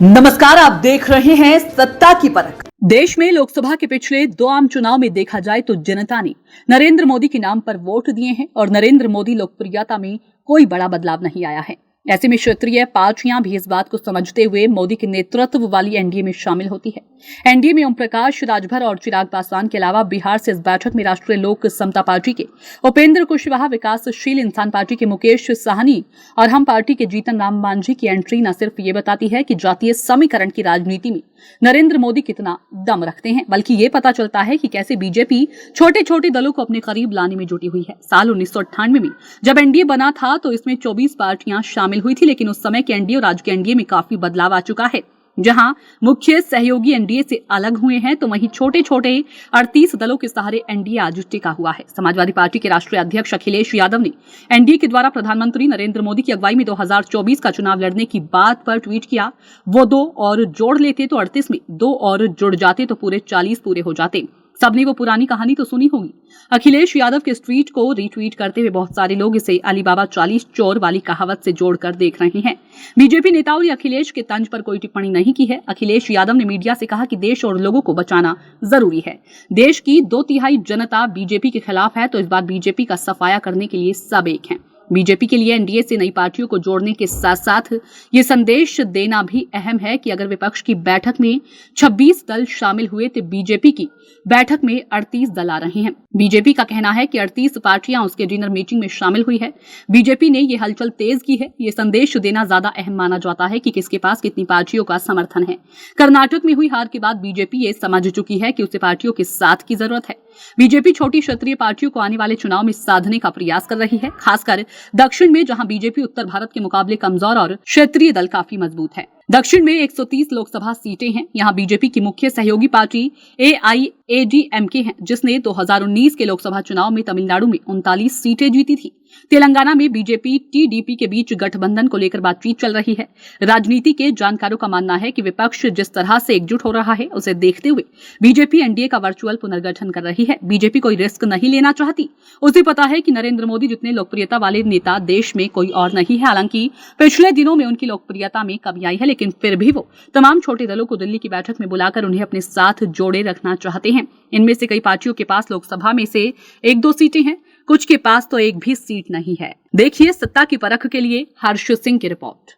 नमस्कार, आप देख रहे हैं सत्ता की परख। देश में लोकसभा के पिछले 2 आम चुनाव में देखा जाए तो जनता ने नरेंद्र मोदी के नाम पर वोट दिए हैं और नरेंद्र मोदी लोकप्रियता में कोई बड़ा बदलाव नहीं आया है। ऐसे में क्षेत्रीय पार्टियां भी इस बात को समझते हुए मोदी के नेतृत्व वाली एनडीए में शामिल होती है। एनडीए में ओम प्रकाश राजभर और चिराग पासवान के अलावा बिहार से इस बैठक में राष्ट्रीय लोक समता पार्टी के उपेंद्र कुशवाहा, विकासशील इंसान पार्टी के मुकेश साहनी और हम पार्टी के जीतन राम मांझी की एंट्री न सिर्फ ये बताती है कि जातीय समीकरण की राजनीति में नरेंद्र मोदी कितना दम रखते हैं, बल्कि ये पता चलता है कि कैसे बीजेपी छोटे छोटे दलों को अपने करीब लाने में जुटी हुई है। साल 1998 में जब एनडीए बना था तो इसमें 24 पार्टियां शामिल हुई थी, लेकिन उस समय के एनडीए और आज के एनडीए में काफी बदलाव आ चुका है। जहां मुख्य सहयोगी एनडीए से अलग हुए हैं तो वहीं छोटे छोटे 38 दलों के सहारे एनडीए आज टिका हुआ है। समाजवादी पार्टी के राष्ट्रीय अध्यक्ष अखिलेश यादव ने एनडीए के द्वारा प्रधानमंत्री नरेंद्र मोदी की अगुवाई में 2024 का चुनाव लड़ने की बात पर ट्वीट किया। वो 2 और जोड़ लेते तो 38 में 2 और जुड़ जाते तो पूरे 40 पूरे हो जाते। सबने वो पुरानी कहानी तो सुनी होगी। अखिलेश यादव के इस ट्वीट को रीट्वीट करते हुए बहुत सारे लोग इसे अलीबाबा 40 चोर वाली कहावत से जोड़कर देख रहे हैं। बीजेपी नेताओं ने अखिलेश के तंज पर कोई टिप्पणी नहीं की है। अखिलेश यादव ने मीडिया से कहा कि देश और लोगों को बचाना जरूरी है। देश की 2/3 जनता बीजेपी के खिलाफ है, तो इस बार बीजेपी का सफाया करने के लिए सब एक हैं। बीजेपी के लिए एनडीए से नई पार्टियों को जोड़ने के साथ साथ ये संदेश देना भी अहम है कि अगर विपक्ष की बैठक में 26 दल शामिल हुए तो बीजेपी की बैठक में 38 दल आ रहे हैं। बीजेपी का कहना है कि 38 पार्टियां उसके डिनर मीटिंग में शामिल हुई है। बीजेपी ने ये हलचल तेज की है। ये संदेश देना ज्यादा अहम माना जाता है कि किसके पास कितनी पार्टियों का समर्थन है। कर्नाटक में हुई हार के बाद बीजेपी ये समझ चुकी है कि उसे पार्टियों के साथ की जरूरत है। बीजेपी छोटी क्षेत्रीय पार्टियों को आने वाले चुनाव में साधने का प्रयास कर रही है, खासकर दक्षिण में, जहां बीजेपी उत्तर भारत के मुकाबले कमजोर और क्षेत्रीय दल काफी मजबूत है। दक्षिण में 130 लोकसभा सीटें हैं। यहां बीजेपी की मुख्य सहयोगी पार्टी एआईएडीएमके है, जिसने 2019 के लोकसभा चुनाव में तमिलनाडु में 39 सीटें जीती थी। तेलंगाना में बीजेपी टीडीपी के बीच गठबंधन को लेकर बातचीत चल रही है। राजनीति के जानकारों का मानना है कि विपक्ष जिस तरह से एकजुट हो रहा है उसे देखते हुए बीजेपी एनडीए का वर्चुअल पुनर्गठन कर रही है। बीजेपी कोई रिस्क नहीं लेना चाहती। उसे पता है कि नरेंद्र मोदी जितने लोकप्रियता वाले नेता देश में कोई और नहीं है। हालांकि पिछले दिनों में उनकी लोकप्रियता में कमी आई है, लेकिन फिर भी वो तमाम छोटे दलों को दिल्ली की बैठक में बुलाकर उन्हें अपने साथ जोड़े रखना चाहते हैं। इनमें से कई पार्टियों के पास लोकसभा में से 1-2 सीटें हैं, कुछ के पास तो एक भी सीट नहीं है। देखिए सत्ता की परख के लिए हर्ष सिंह की रिपोर्ट।